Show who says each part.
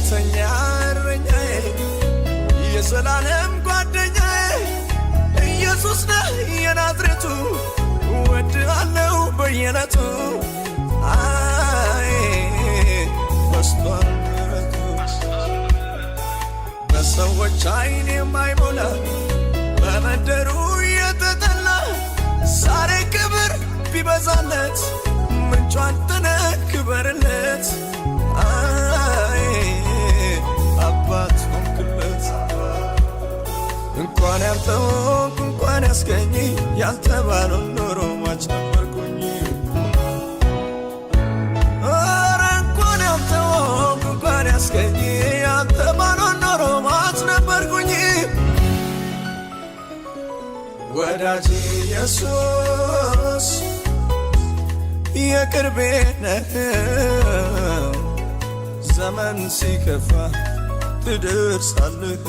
Speaker 1: እውነተኛ እረኛዬ የዘላለም ጓደኛዬ ኢየሱስ ነህ የናዝሬቱ እወድሃለሁ በየዕለቱ አይ በስቷል ምሕረቱ በሰዎች ዓይን የማይሞላ በመንደሩ የተጠላ ዛሬ ክብር ቢበዛለት ምንጩ አንተ ነህ ክበርለት አይ አባት ሆንክለት እንኳን ያልተወንኩ እንኳን ያስገኝ ያልተባለው ኖሮ ሟች ነበርኩኝ ኧረ እንኳን ያልተወንኩ እንኳን ያስገኝ ያልተባለው ኖሮ ሟች ነበርኩኝ ወዳጅ ኢየሱስ የቅርቤ ነህ ዘመን ሲከፋ ትደርሳለህ